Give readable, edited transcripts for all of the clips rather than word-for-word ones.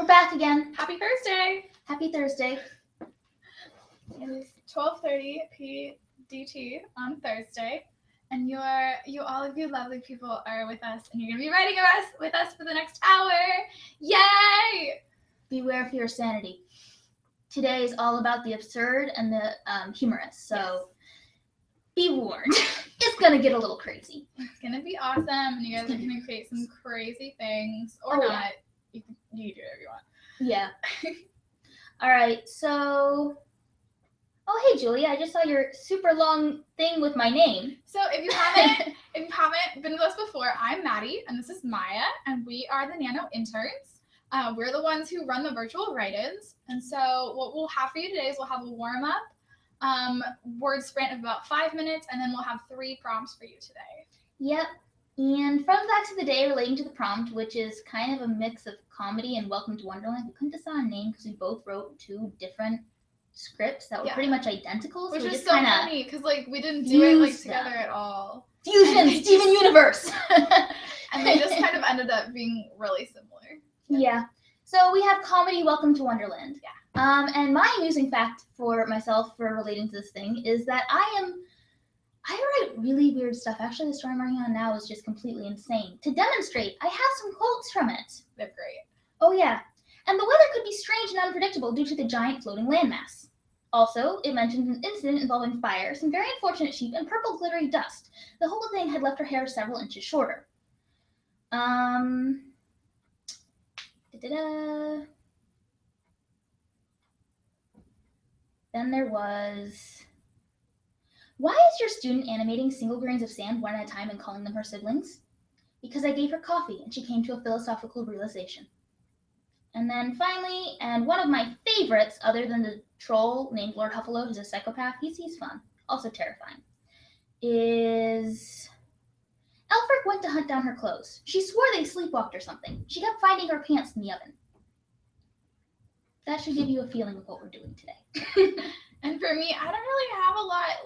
back again. Happy Thursday! Happy Thursday. It is 12:30 PDT on Thursday, and all of you lovely people are with us, and you're gonna be writing with us for the next hour. Yay! Beware for your sanity. Today is all about the absurd and the humorous, so be warned. It's gonna get a little crazy. It's gonna be awesome, and you guys are gonna create some crazy things, or not. Yeah. You can do whatever you want. Yeah. All right, so... Oh, hey, Julie, I just saw your super long thing with my name. So if you haven't been with us before, I'm Maddie, and this is Maya, and we are the Nano interns. We're the ones who run the virtual write-ins, and so what we'll have for you today is we'll have a warm-up, word sprint of about 5 minutes, and then we'll have 3 prompts for you today. Yep. And fun facts of the day relating to the prompt, which is kind of a mix of comedy and Welcome to Wonderland. We couldn't decide on a name because we both wrote 2 different scripts that were pretty much identical. Which so is so funny because we didn't do it together at all. Fusion, Steven Universe. And they just kind of ended up being really similar. Yeah. So we have comedy Welcome to Wonderland. Yeah. And my amusing fact for myself for relating to this thing is that I write really weird stuff. Actually, the story I'm working on now is just completely insane. To demonstrate, I have some quotes from it. They're great. Oh, yeah. And the weather could be strange and unpredictable due to the giant floating landmass. Also, it mentions an incident involving fire, some very unfortunate sheep, and purple glittery dust. The whole thing had left her hair several inches shorter. Then there was... Why is your student animating single grains of sand one at a time and calling them her siblings? Because I gave her coffee and she came to a philosophical realization. And then finally, and one of my favorites, other than the troll named Lord Huffalo, who's a psychopath, he's fun, also terrifying, is... Elfric went to hunt down her clothes. She swore they sleepwalked or something. She kept finding her pants in the oven. That should give you a feeling of what we're doing today. And for me, I don't really have a lot,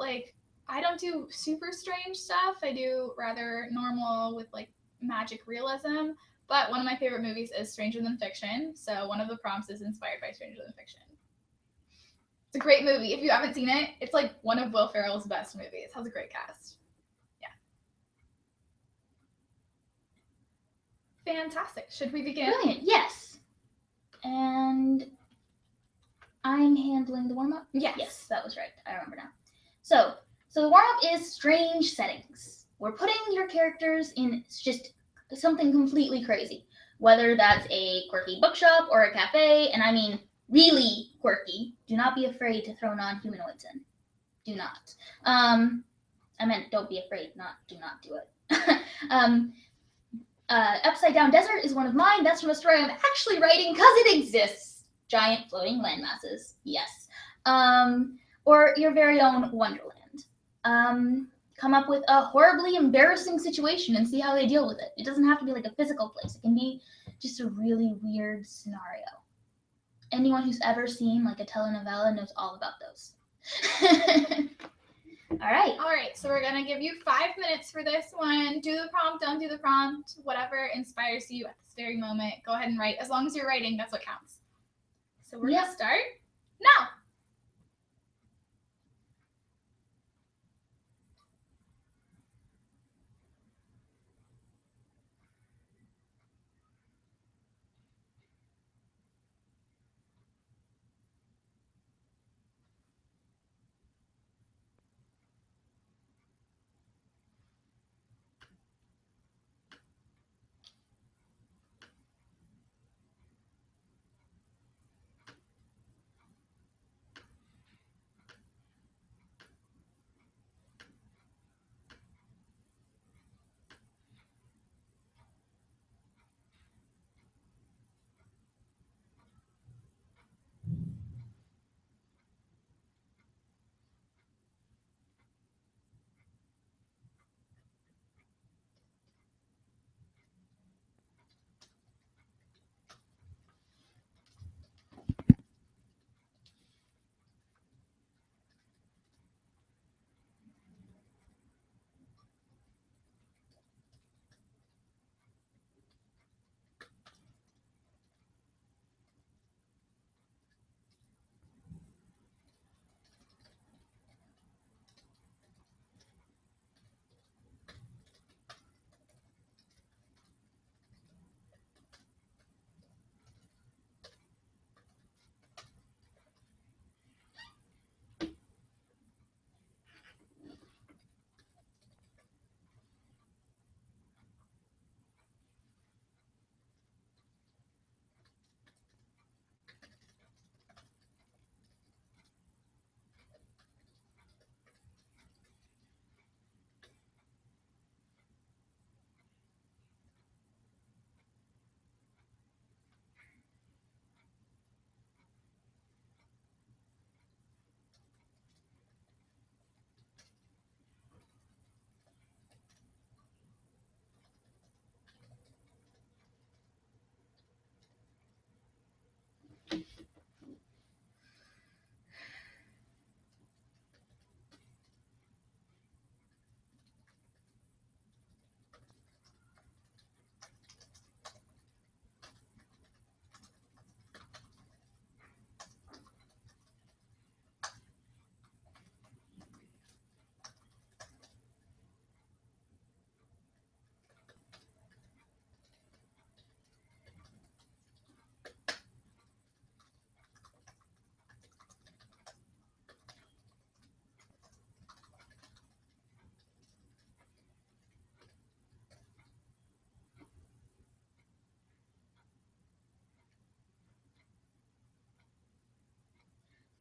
I don't do super strange stuff. I do rather normal with, magic realism. But one of my favorite movies is Stranger Than Fiction. So one of the prompts is inspired by Stranger Than Fiction. It's a great movie. If you haven't seen it, it's one of Will Ferrell's best movies. It has a great cast. Yeah. Fantastic. Should we begin? Brilliant. Yes. And I'm handling the warm-up? Yes, that was right. I remember now. So the warm-up is strange settings. We're putting your characters in just something completely crazy. Whether that's a quirky bookshop or a cafe, and I mean really quirky. Do not be afraid to throw non-humanoids in. Do not. I meant don't be afraid, do not do it. Upside Down Desert is one of mine. That's from a story I'm actually writing because it exists. Giant floating landmasses. Yes. Or your very own Wonderland. Come up with a horribly embarrassing situation and see how they deal with it. It doesn't have to be a physical place. It can be just a really weird scenario. Anyone who's ever seen a telenovela knows all about those. All right, so we're going to give you 5 minutes for this one. Do the prompt, don't do the prompt, whatever inspires you at this very moment. Go ahead and write. As long as you're writing, that's what counts. So we're going to start now.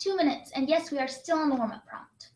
2 minutes, and yes, we are still on the warm-up prompt.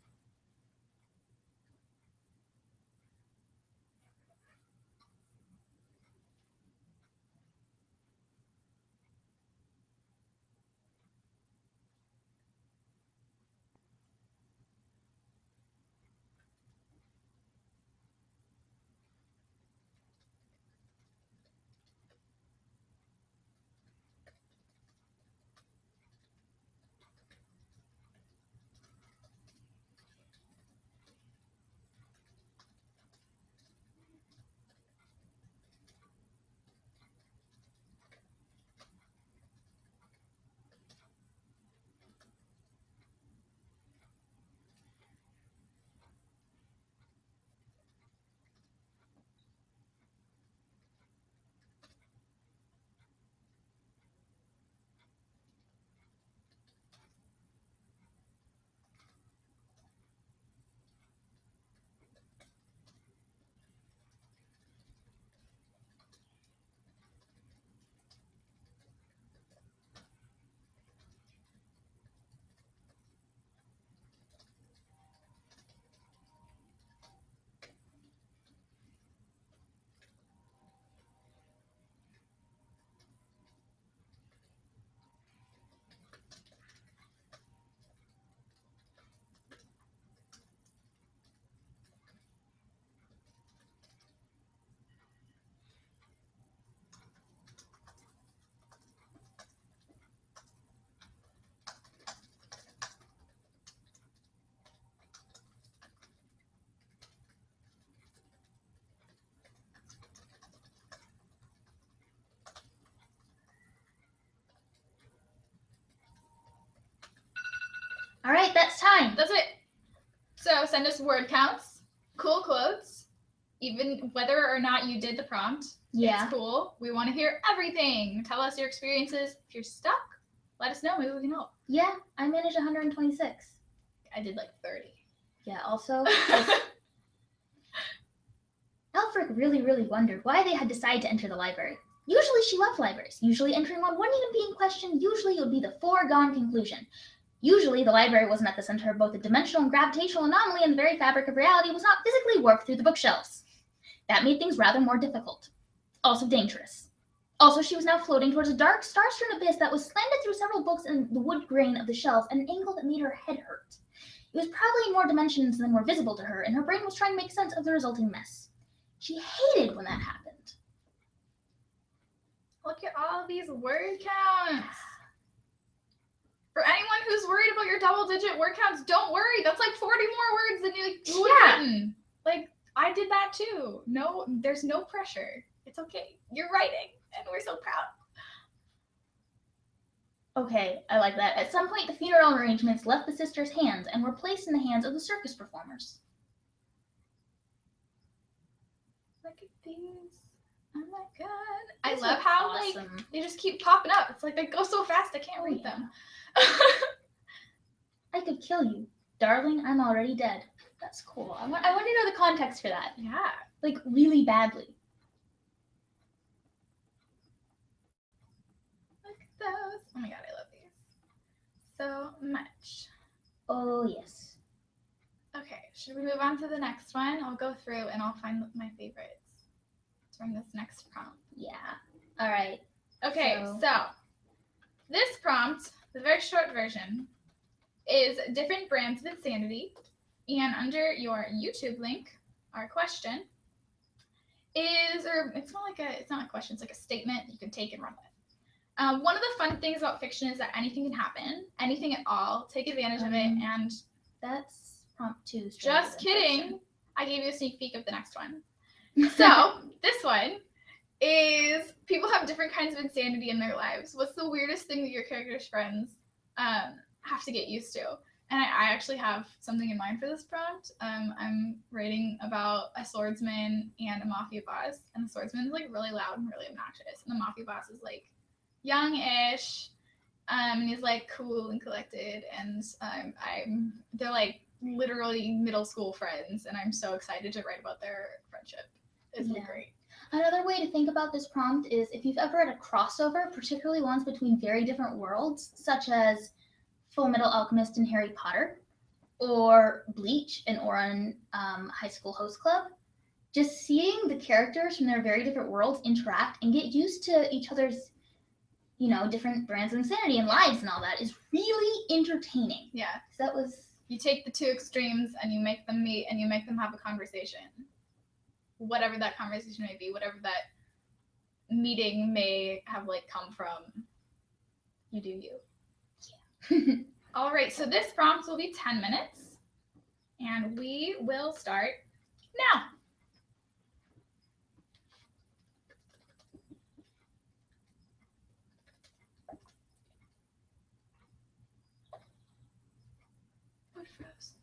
All right, that's time. That's it. So send us word counts, cool quotes, even whether or not you did the prompt. Yeah. It's cool. We want to hear everything. Tell us your experiences. If you're stuck, let us know. Maybe we can help. Yeah, I managed 126. I did like 30. Yeah, also, Elfric really wondered why they had decided to enter the library. Usually she loved libraries. Usually entering one wouldn't even be in question. Usually it would be the foregone conclusion. Usually the library wasn't at the center of both the dimensional and gravitational anomaly, and the very fabric of reality was not physically warped through the bookshelves. That made things rather more difficult. Also dangerous. Also, she was now floating towards a dark, star-strewn abyss that was slanted through several books and the wood grain of the shelves at an angle that made her head hurt. It was probably in more dimensions than were visible to her, and her brain was trying to make sense of the resulting mess. She hated when that happened. Look at all these word counts. For anyone who's worried about your double-digit word counts, don't worry. That's like 40 more words than you would have written. Like, I did that too. No, there's no pressure. It's okay. You're writing, and we're so proud. Okay, I like that. At some point, the funeral arrangements left the sisters' hands and were placed in the hands of the circus performers. Look at these. Oh my god. I love how, awesome. Like, they just keep popping up. It's like they go so fast I can't read them. I could kill you. Darling, I'm already dead. That's cool. I want to know the context for that. Yeah. Like, really badly. Look at those. Oh my god, I love these so much. Oh, yes. Okay, should we move on to the next one? I'll go through and I'll find my favorites from this next prompt. Yeah. All right. Okay, so this prompt, the very short version, is different brands of insanity. And under your YouTube link, our question is, or it's not a question, it's like a statement you can take and run with. One of the fun things about fiction is that anything can happen, anything at all. Take advantage of it, and that's prompt 2. Just kidding. I gave you a sneak peek of the next one. So this one is people have different kinds of insanity in their lives. What's the weirdest thing that your character's friends have to get used to? And I actually have something in mind for this prompt. I'm writing about a swordsman and a mafia boss, and the swordsman is like really loud and really obnoxious, and the mafia boss is like young-ish, and he's like cool and collected, and they're like literally middle school friends, and I'm so excited to write about their friendship. It's great. Another way to think about this prompt is if you've ever had a crossover, particularly ones between very different worlds, such as Full Metal Alchemist and Harry Potter, or Bleach and Ouran High School Host Club, just seeing the characters from their very different worlds interact and get used to each other's, different brands of insanity and lives and all that is really entertaining. Yeah. So that was... You take the two extremes and you make them meet and you make them have a conversation. Whatever that conversation may be, whatever that meeting may have come from, you do you. Yeah. All right, so this prompt will be 10 minutes and we will start now. What froze?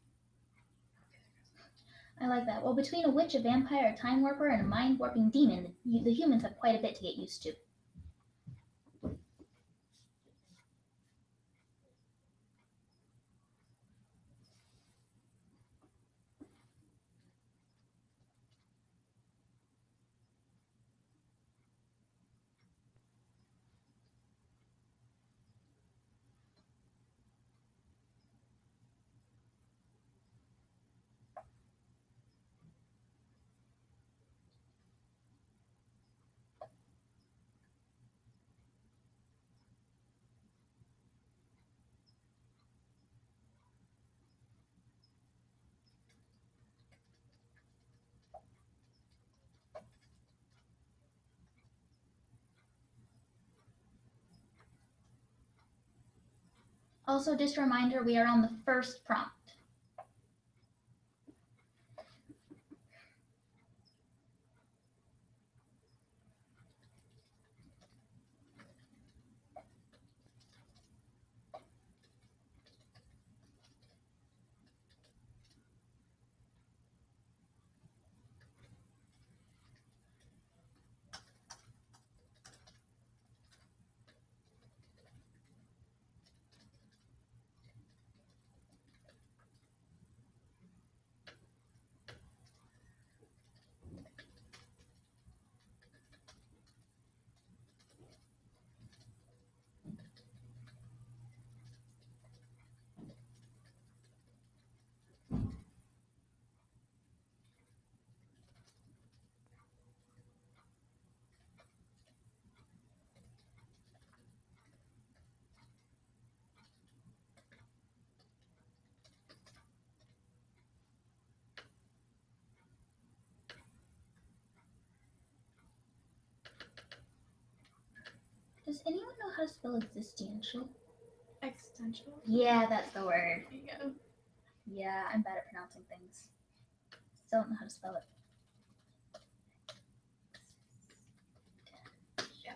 I like that. Well, between a witch, a vampire, a time warper, and a mind warping demon, the humans have quite a bit to get used to. Also, just a reminder, we are on the first prompt. Does anyone know how to spell existential? Existential? Yeah, that's the word. There you go. Yeah, I'm bad at pronouncing things. Still don't know how to spell it.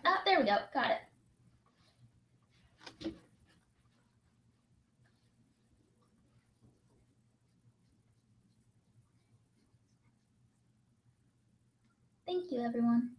Ah, there we go. Got it. Thank you, everyone.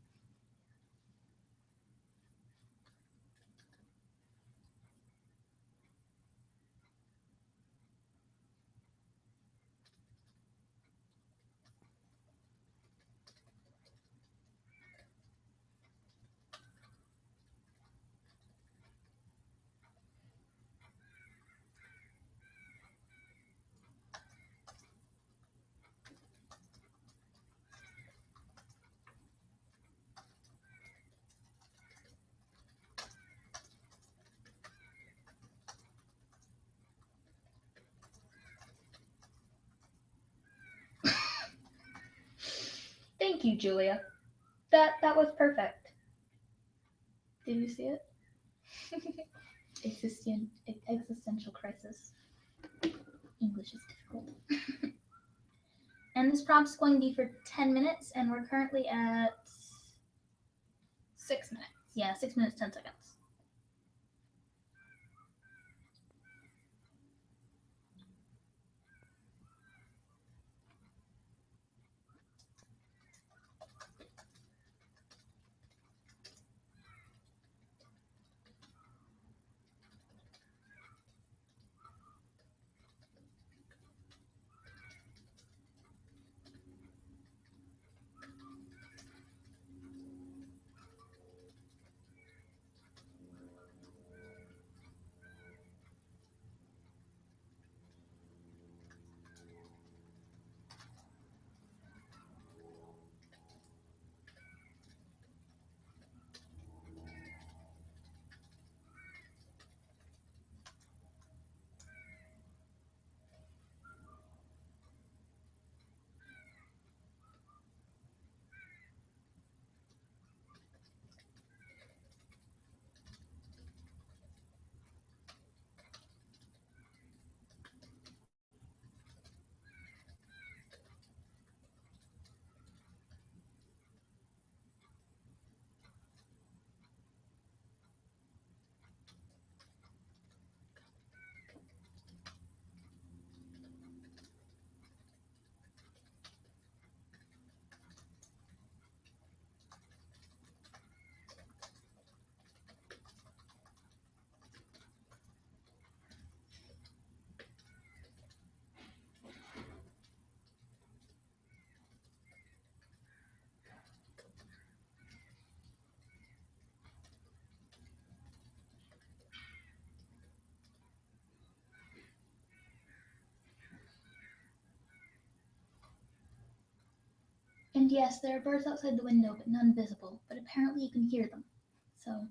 Thank you, Julia. That was perfect. Did you see it? Existential crisis. English is difficult. And this prompt is going to be for 10 minutes, and we're currently at 6 minutes. Yeah, 6 minutes, 10 seconds. And yes, there are birds outside the window, but none visible. But apparently you can hear them. So.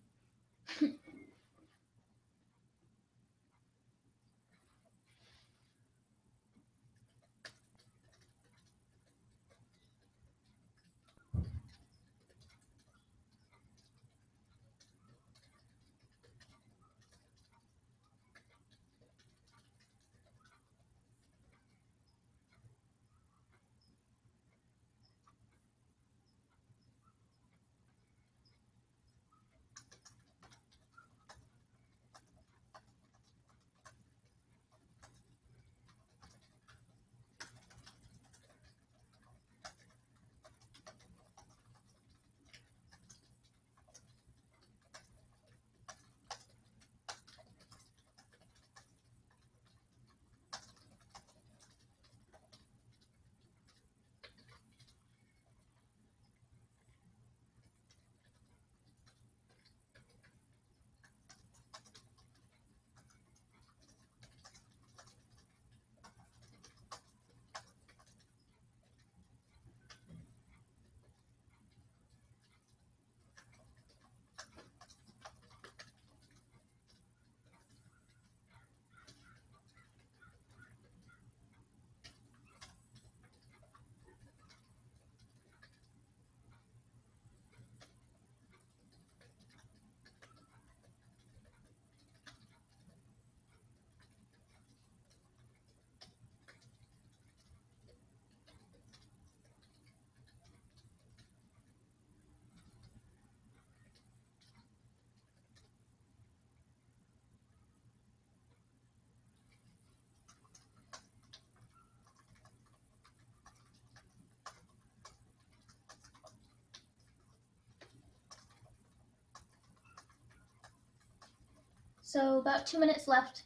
So about 2 minutes left.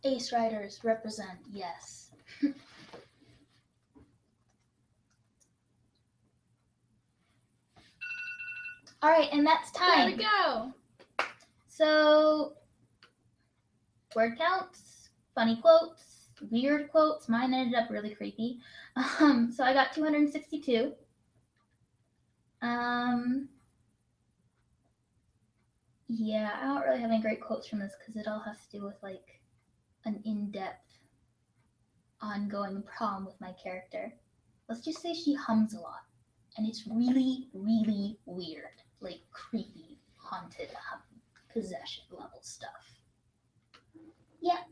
Ace Riders represent yes. All right, and that's time. There we go. So, word counts, funny quotes, weird quotes. Mine ended up really creepy. So I got 262. Yeah, I don't really have any great quotes from this because it all has to do with like an in-depth, ongoing problem with my character. Let's just say she hums a lot, and it's really, really weird, like creepy, haunted, possession level stuff. Yeah.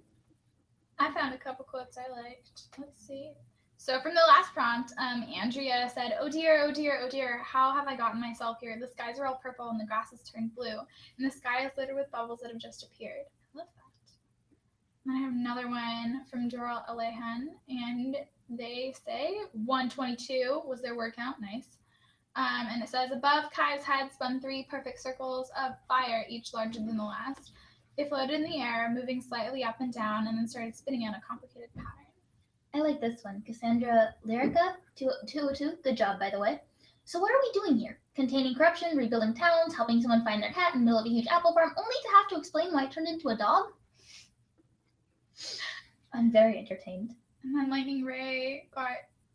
I found a couple quotes I liked. Let's see. So from the last prompt, Andrea said, oh dear, oh dear, oh dear, how have I gotten myself here? The skies are all purple and the grass has turned blue, and the sky is littered with bubbles that have just appeared. I love that. And I have another one from Doral Alehan, and they say 122 was their word count. Nice. And it says, above Kai's head spun 3 perfect circles of fire, each larger than the last. They floated in the air, moving slightly up and down, and then started spinning out a complicated pattern. I like this one. Cassandra Lyrica, 202. Good job, by the way. So what are we doing here? Containing corruption, rebuilding towns, helping someone find their cat in the middle of a huge apple farm, only to have to explain why it turned into a dog? I'm very entertained. And then Lightning Ray got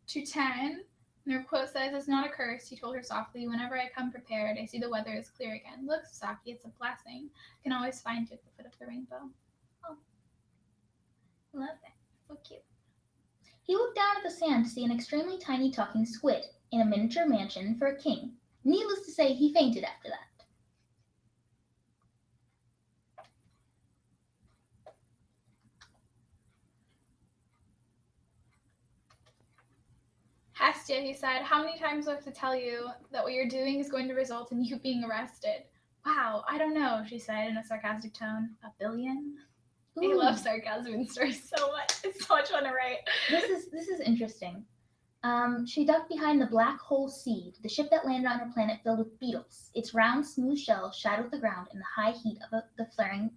210. And her quote says, it's not a curse, he told her softly. Whenever I come prepared, I see the weather is clear again. Look, Sasaki, it's a blessing. I can always find you at the foot of the rainbow. Oh. Love that. So cute. He looked down at the sand to see an extremely tiny talking squid in a miniature mansion for a king. Needless to say, he fainted after that. Hestia, he said, how many times do I have to tell you that what you're doing is going to result in you being arrested? Wow, I don't know, she said in a sarcastic tone. 1 billion? Ooh. I love sarcasm in stories so much. It's so much fun to write. This is interesting. She ducked behind the Black Hole Seed, the ship that landed on her planet filled with beetles. Its round, smooth shell shadowed the ground in the high heat of the flaring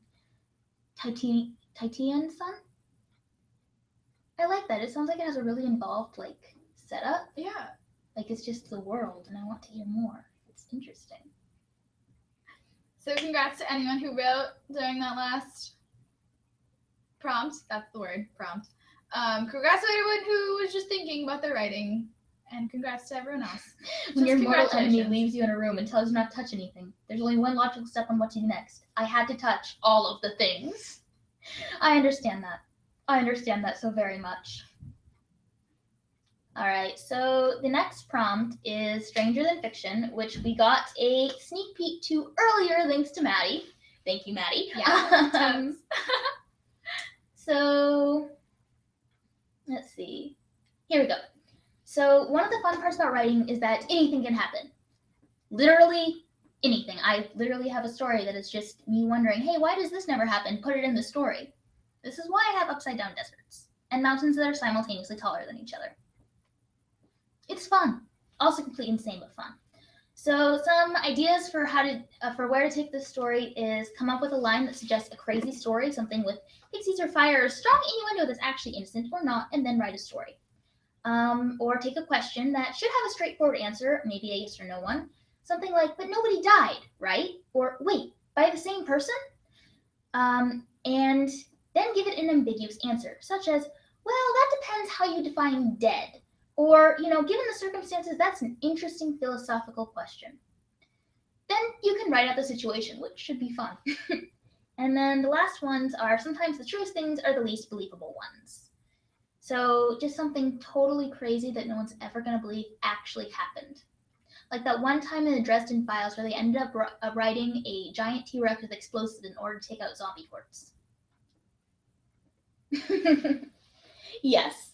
Titan sun. I like that. It sounds like it has a really involved setup. Yeah. Like it's just the world, and I want to hear more. It's interesting. So congrats to anyone who wrote during that last prompt. That's the word, prompt. Congrats to everyone who was just thinking about their writing, and congrats to everyone else. When your mortal enemy leaves you in a room and tells you not to touch anything, there's only one logical step on what to do next. I had to touch all of the things. I understand that. I understand that so very much. All right, so the next prompt is Stranger Than Fiction, which we got a sneak peek to earlier thanks to Maddie. Thank you, Maddie. Yeah, so let's see. Here we go. So one of the fun parts about writing is that anything can happen. Literally anything. I literally have a story that is just me wondering, hey, why does this never happen? Put it in the story. This is why I have upside down deserts and mountains that are simultaneously taller than each other. It's fun. Also completely insane, but fun. So some ideas for how to for where to take this story is come up with a line that suggests a crazy story, something with pixies or fire or strong innuendo that's actually innocent or not, and then write a story. Or take a question that should have a straightforward answer, maybe a yes or no one. Something like, but nobody died, right? Or wait, by the same person? And then give it an ambiguous answer, such as, well, that depends how you define dead. Or, given the circumstances, that's an interesting philosophical question. Then you can write out the situation, which should be fun. And then the last ones are sometimes the truest things are the least believable ones. So just something totally crazy that no one's ever going to believe actually happened. Like that one time in the Dresden Files where they ended up writing a giant T-Rex with explosives in order to take out zombie corpse. Yes.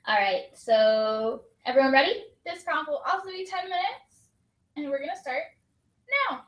All right, so everyone ready? This prompt will also be 10 minutes, and we're going to start now.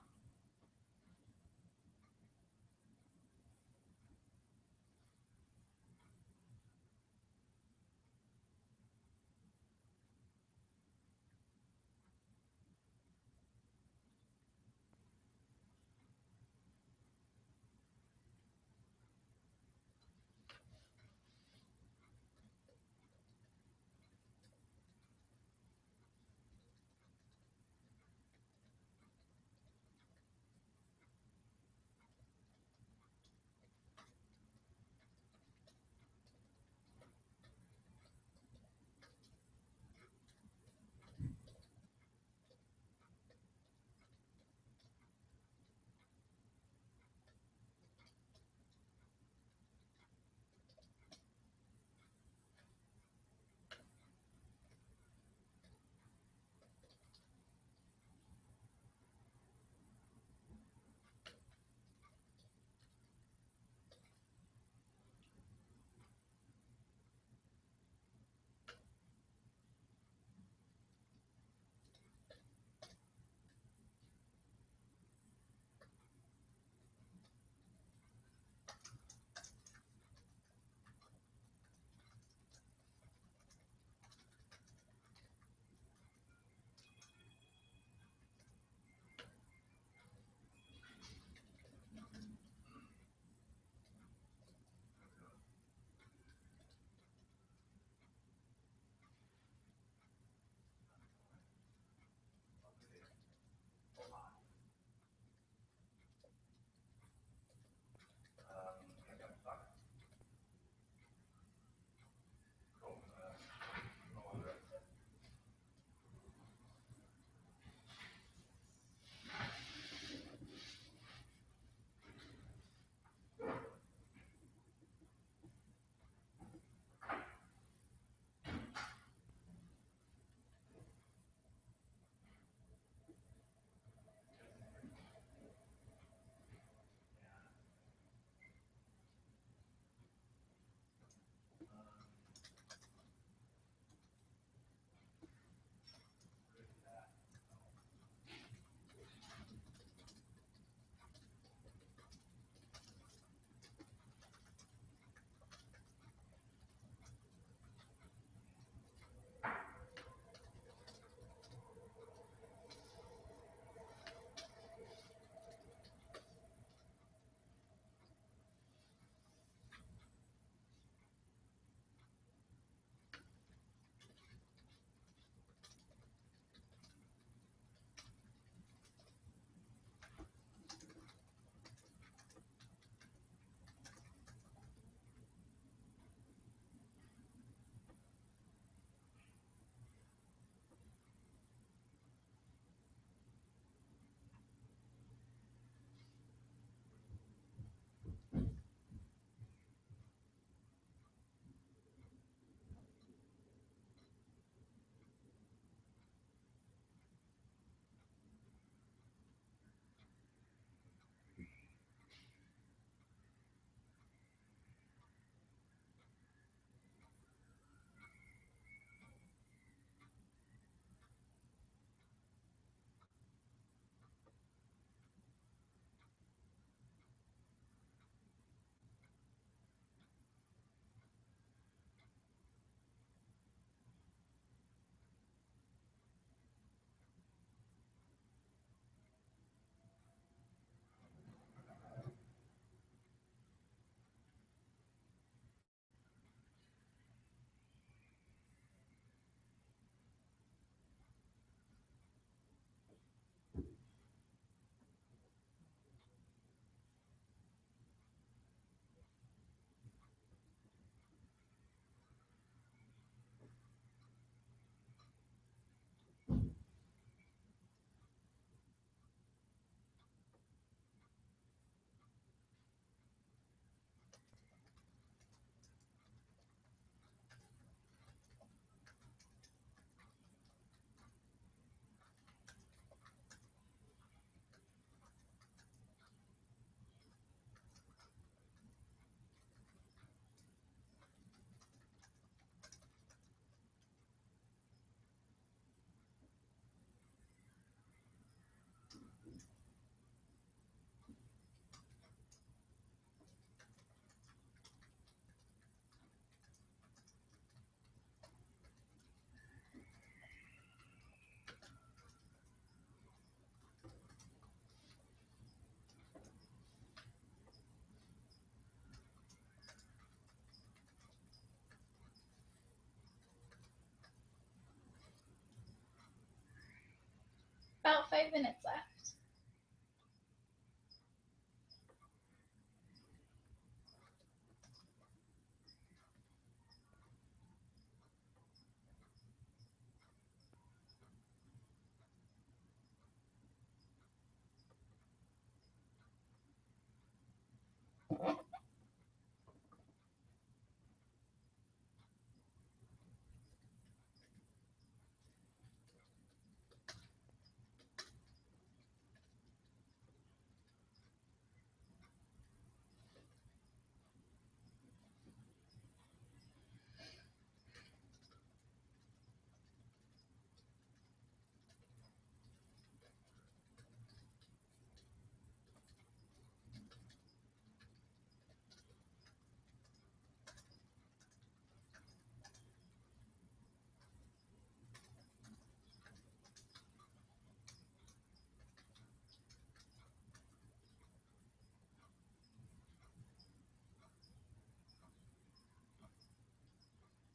5 minutes left.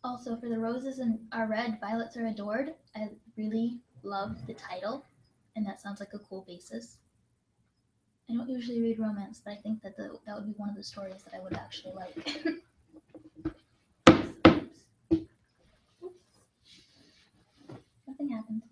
Also, for the roses are red, violets are adored. I really love the title, and that sounds like a cool basis. I don't usually read romance, but I think that that would be one of the stories that I would actually like. Nothing happened.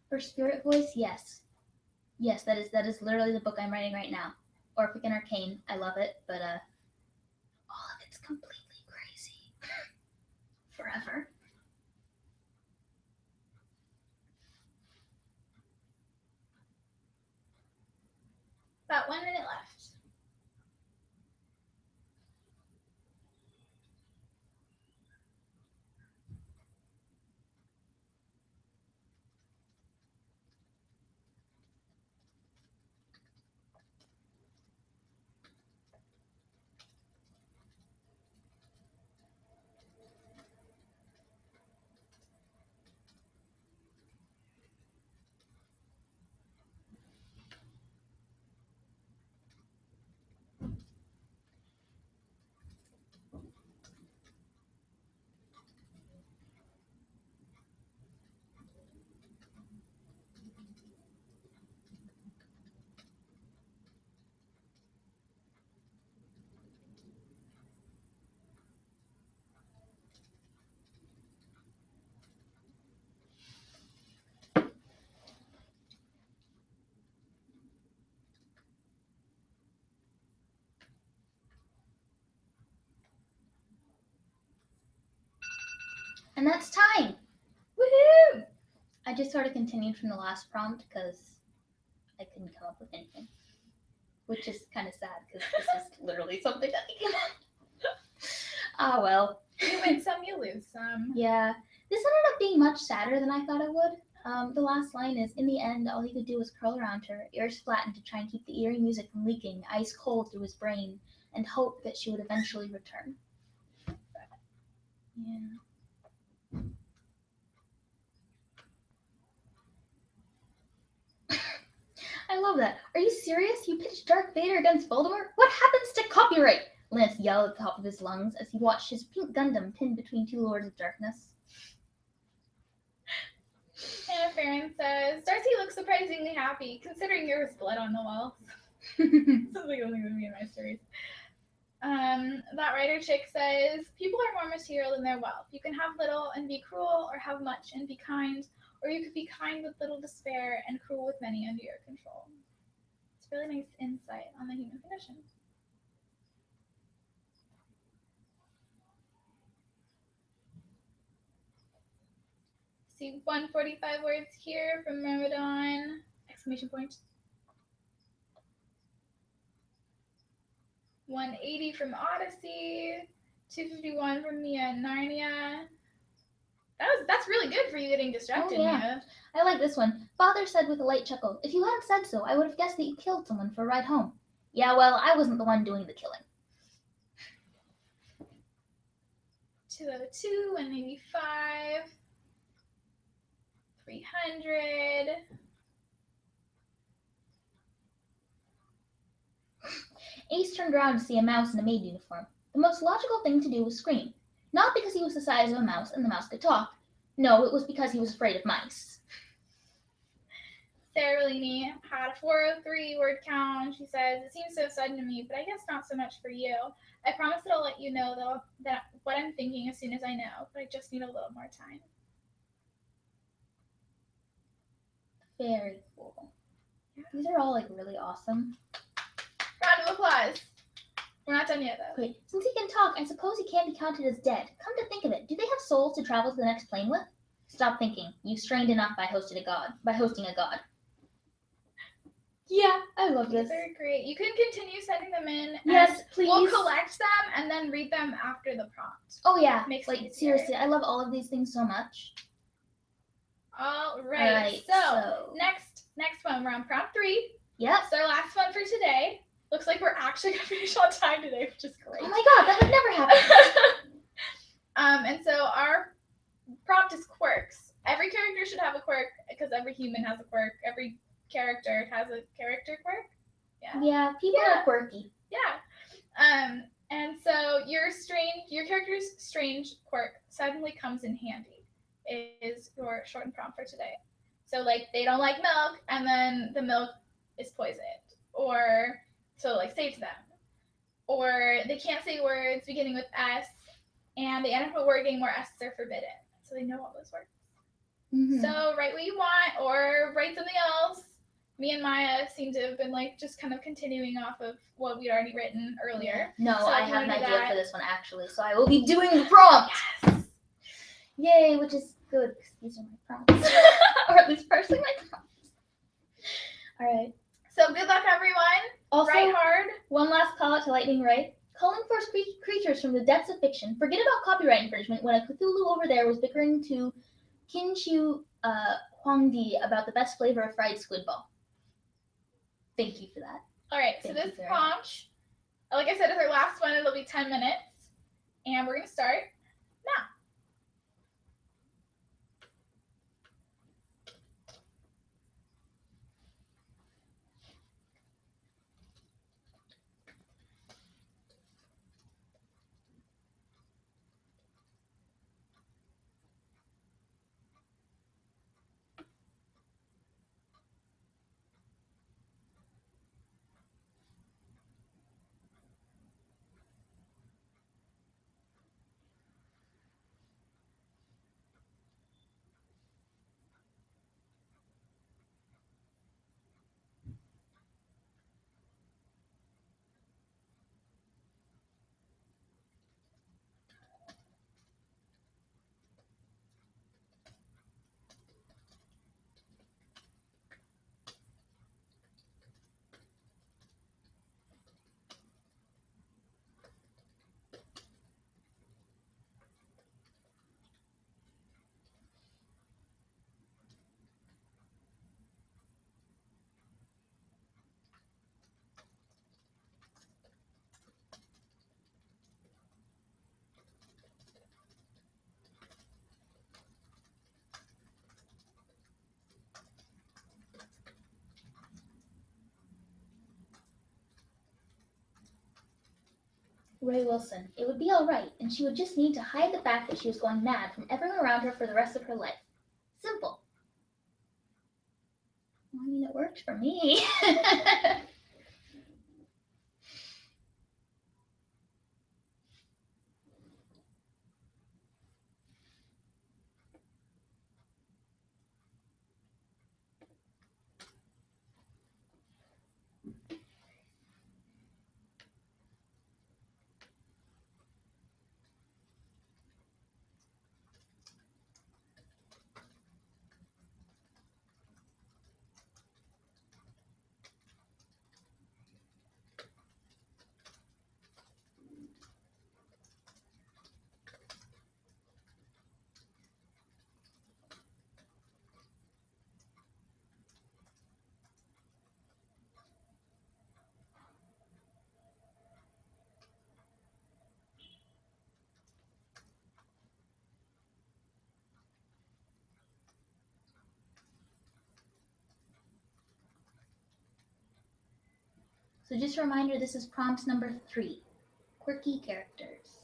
For Spirit Voice, yes. Yes, that is literally the book I'm writing right now. Orphic and Arcane, I love it, but all of it's completely crazy. Forever. About 1 minute left. And that's time! Woohoo! I just sort of continued from the last prompt because I couldn't come up with anything. Which is kind of sad because this is literally something that came up. Ah, well. You win some, you lose some. Yeah. This ended up being much sadder than I thought it would. The last line is, in the end, all he could do was curl around her, ears flattened to try and keep the eerie music from leaking, ice cold through his brain, and hope that she would eventually return. Yeah. I love that. Are you serious? You pitched Darth Vader against Voldemort? What happens to copyright? Lance yelled at the top of his lungs as he watched his pink Gundam pinned between two Lords of Darkness. Hannah Farron says, Darcy looks surprisingly happy, considering there was blood on the walls. Sounds like something with me in my stories. That writer chick says, people are more material than their wealth. You can have little and be cruel, or have much and be kind, or you could be kind with little despair and cruel with many under your control. It's really nice insight on the human condition. See 145 words here from Ramadan, exclamation point. 180 from Odyssey, 251 from Mia and Narnia. That's really good for you getting distracted, Mia. I like this one. Father said with a light chuckle, if you hadn't said so, I would have guessed that you killed someone for a ride home. Yeah, well, I wasn't the one doing the killing. 202, 185, 300. Ace turned around to see a mouse in a maid uniform. The most logical thing to do was scream. Not because he was the size of a mouse and the mouse could talk. No, it was because he was afraid of mice. Sarah Bellini had a 403 word count. She says, it seems so sudden to me, but I guess not so much for you. I promise that I'll let you know that what I'm thinking as soon as I know, but I just need a little more time. Very cool. Yeah. These are all like really awesome. Round of applause. We're not done yet, though. Wait, since he can talk, I suppose he can't be counted as dead. Come to think of it, do they have souls to travel to the next plane with? Stop thinking. You've strained enough by hosting a god. Yeah, I love this. They're great. You can continue sending them in. Yes, please. We'll collect them and then read them after the prompt. Oh yeah, seriously, I love all of these things so much. All right. So next one, we're on prompt 3. Yep. It's our last one for today. Looks like we're actually gonna finish on time today, which is great. Oh my god, that would never happen. And so our prompt is quirks. Every character should have a quirk because every human has a quirk. Every character has a character quirk. Yeah, people are quirky. Yeah. And so your character's strange quirk suddenly comes in handy. Is your shortened prompt for today. So like they don't like milk, and then the milk is poisoned, or so like saves them. Or they can't say words beginning with S, and they end up a word game where S's are forbidden. So they know all those words. Mm-hmm. So write what you want, or write something else. Me and Maya seem to have been like just kind of continuing off of what we'd already written earlier. No, so I have an idea for this one actually, so I will be doing the prompt. Yes. Yay, which is good because these are my prompts, or at least partially my prompts. All right. So good luck, everyone. Also, write hard. One last call out to Lightning Ray. Calling for creatures from the depths of fiction. Forget about copyright infringement when a Cthulhu over there was bickering to Kinshu Huangdi about the best flavor of fried squid ball. Thank you for that. All right, so this prompt, like I said, is our last one. It'll be 10 minutes. And we're going to start now. Ray Wilson. It would be all right, and she would just need to hide the fact that she was going mad from everyone around her for the rest of her life. Simple. Well, I mean, it worked for me. So just a reminder, this is prompt number 3, quirky characters.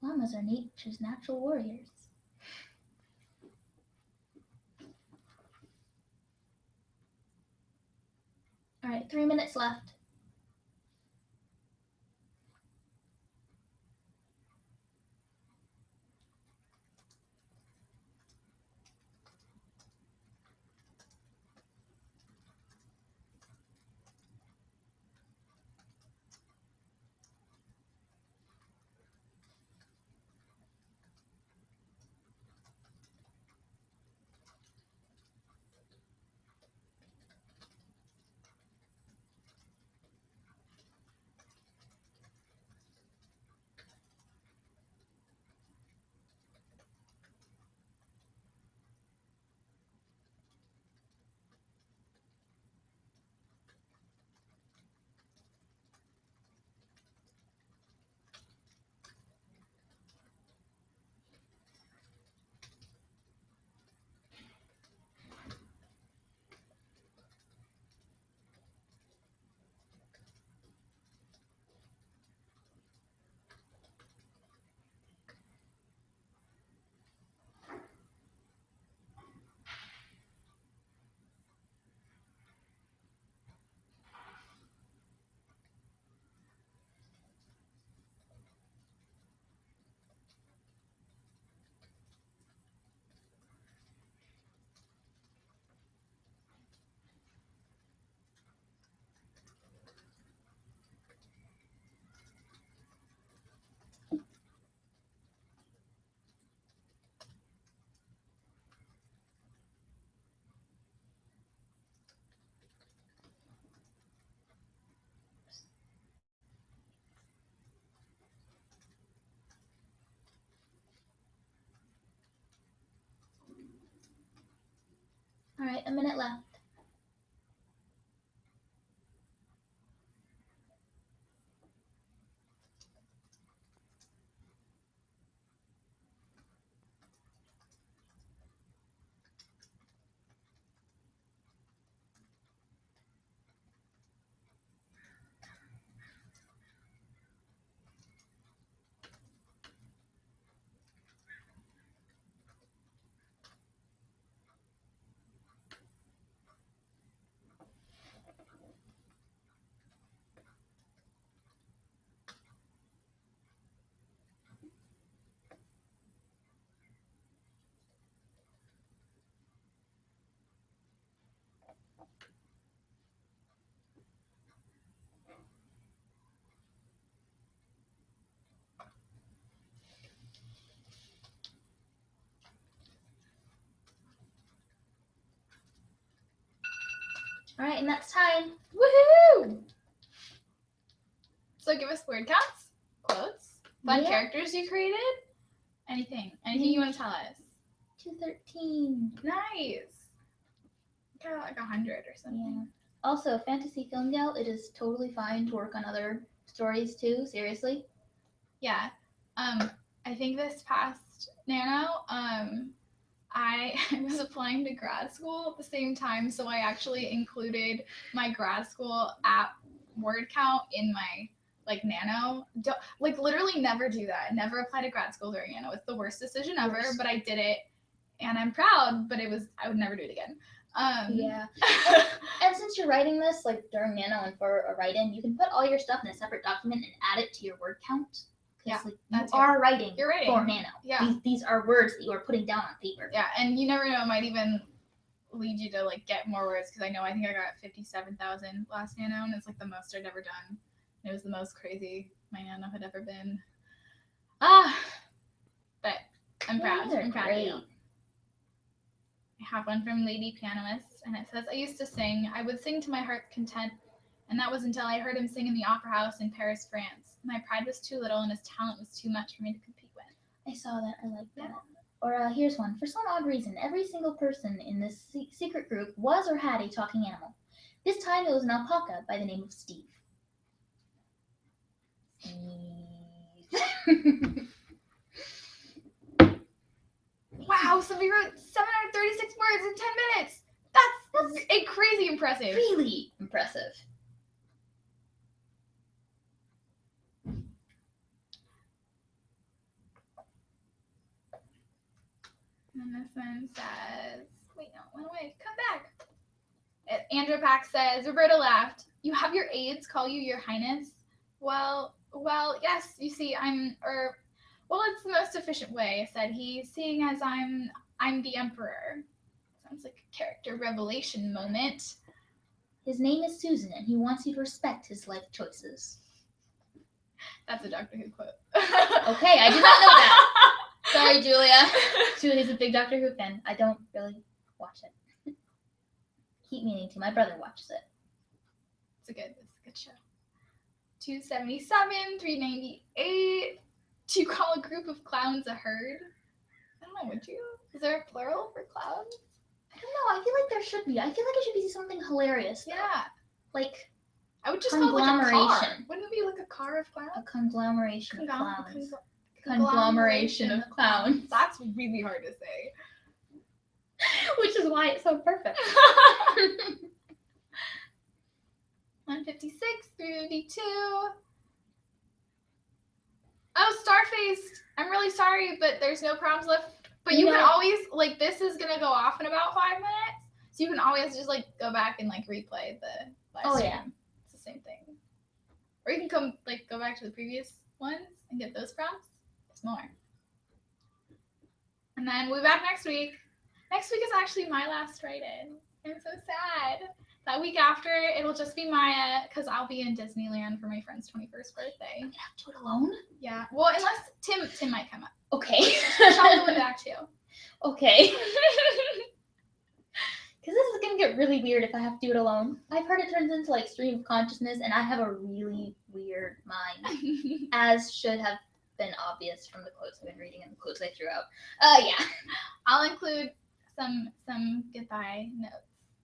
Llamas are nature's natural warriors. All right, 3 minutes left. All right, a minute left. All right, and that's time. Woohoo! So give us word counts, quotes, fun Yeah. characters you created, anything you want to tell us. 213. Nice. Got like 100 or something. Yeah. Also, Fantasy Film Gal, it is totally fine to work on other stories too. Seriously. Yeah. I think this past Nano, I was applying to grad school at the same time, so I actually included my grad school app word count in my Nano. Literally never do that. Never apply to grad school during Nano. It's the worst decision ever, but I did it, and I'm proud. But I would never do it again. Yeah. And since you're writing this during Nano and for a write-in, you can put all your stuff in a separate document and add it to your word count. Yeah, you are writing You're writing for Nano. Yeah. These are words that you are putting down on paper. Yeah, and you never know, it might even lead you to get more words, because I think I got 57,000 last Nano, and it's the most I'd ever done. It was the most crazy my Nano had ever been. But I'm proud. I'm proud of you. I have one from Lady Pianist, and it says, I used to sing. I would sing to my heart's content, and that was until I heard him sing in the opera house in Paris, France. My pride was too little, and his talent was too much for me to compete with. I saw that. I like that. Or here's one. For some odd reason, every single person in this secret group was or had a talking animal. This time it was an alpaca by the name of Steve. Wow, somebody wrote 736 words in 10 minutes. That's a crazy impressive. Really impressive. this one says, wait, no, went away. Come back. Andrew Pack says, Roberta laughed. You have your aides call you your highness? Well, yes, you see, it's the most efficient way, said he, seeing as I'm the emperor. Sounds like a character revelation moment. His name is Susan, and he wants you to respect his life choices. That's a Doctor Who quote. Okay, I did not know that. Sorry, Julia. Julia's a big Doctor Who fan. I don't really watch it. Keep meaning to. My brother watches it. It's a good show. 277, 398. Do you call a group of clowns a herd? I don't know, would you? Is there a plural for clowns? I don't know. I feel like there should be. I feel like it should be something hilarious. Yeah. Like, I would just call it like a car. Wouldn't it be like a car of clowns? A conglomeration of clowns. Conglomeration of clowns. That's really hard to say. Which is why it's so perfect. 156, 352. Oh, Starfaced. I'm really sorry, but there's no prompts left. But you can always, like, this is going to go off in about 5 minutes. So you can always just, like, go back and, like, replay the live stream. Yeah. It's the same thing. Or you can go back to the previous ones and get those prompts. There's more. And then we'll be back next week. Next week is actually my last write-in. I'm so sad. That week after, it'll just be Maya, because I'll be in Disneyland for my friend's 21st birthday. I'm going to have to do it alone? Yeah. Well, unless Tim might come up. Okay. I'll go back to you. Okay. Because this is going to get really weird if I have to do it alone. I've heard it turns into, like, stream of consciousness, and I have a really weird mind. As should have been obvious from the quotes I've been reading and the quotes I threw out. Yeah. I'll include some goodbye notes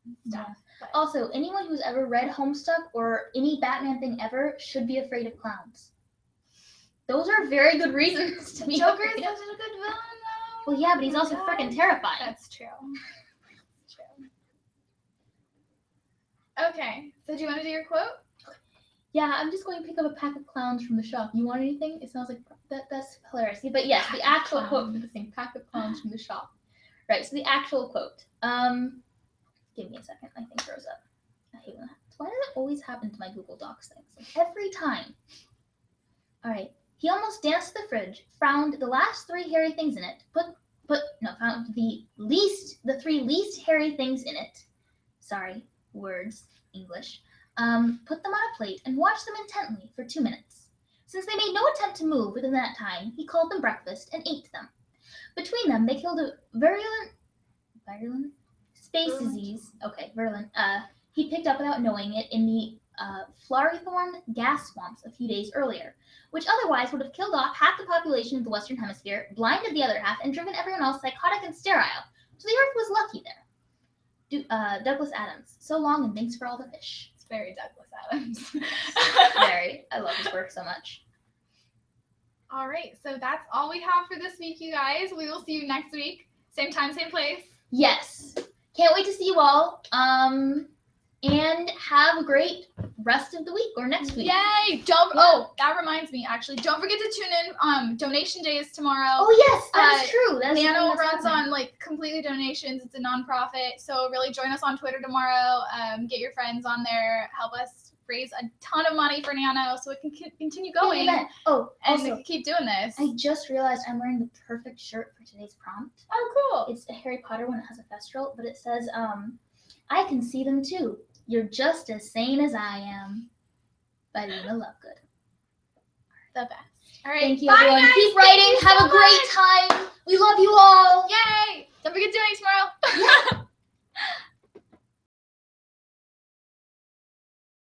and stuff. Yeah. But also, anyone who's ever read Homestuck or any Batman thing ever should be afraid of clowns. Those are very good reasons to be Joker is afraid such of. a good villain, though. Well, yeah, but he's also freaking terrifying. That's true. Okay, so do you want to do your quote? Yeah, I'm just going to pick up a pack of clowns from the shop. You want anything? It sounds like that's hilarious. But yes, the actual quote for the thing, pack of clowns from the shop. Right, so the actual quote. Give me a second. My thing froze up. I hate when that happens. Why does it always happen to my Google Docs things? Like, every time. All right. He almost danced to the fridge, found the last 3 hairy things in it, found the 3 least hairy things in it. Sorry, words, English. Put them on a plate and watched them intently for 2 minutes. Since they made no attempt to move within that time, he called them breakfast and ate them. Between them, they killed a virulent space disease. Okay, virulent. He picked up without knowing it in the Flargathon Gas Swamps a few days earlier, which otherwise would have killed off half the population of the Western Hemisphere, blinded the other half, and driven everyone else psychotic and sterile. So the Earth was lucky there. Douglas Adams. So long, and thanks for all the fish. It's very Douglas Adams. Very. I love his work so much. All right, so that's all we have for this week, you guys. We will see you next week. Same time, same place. Yes. Can't wait to see you all. And have a great rest of the week or next week. Yay! That reminds me, actually. Don't forget to tune in. Donation day is tomorrow. Oh, yes, that is true. Nano runs on, completely donations. It's a nonprofit. So really join us on Twitter tomorrow. Get your friends on there. Help us raise a ton of money for Nano so it can continue going. Oh, and also, keep doing this. I just realized I'm wearing the perfect shirt for today's prompt. Oh, cool. It's a Harry Potter one. It has a thestral, but it says, I can see them too. You're just as sane as I am. By Lena Lovegood. The best. All right. Thank you, everyone. Guys. Keep writing. Have a great time.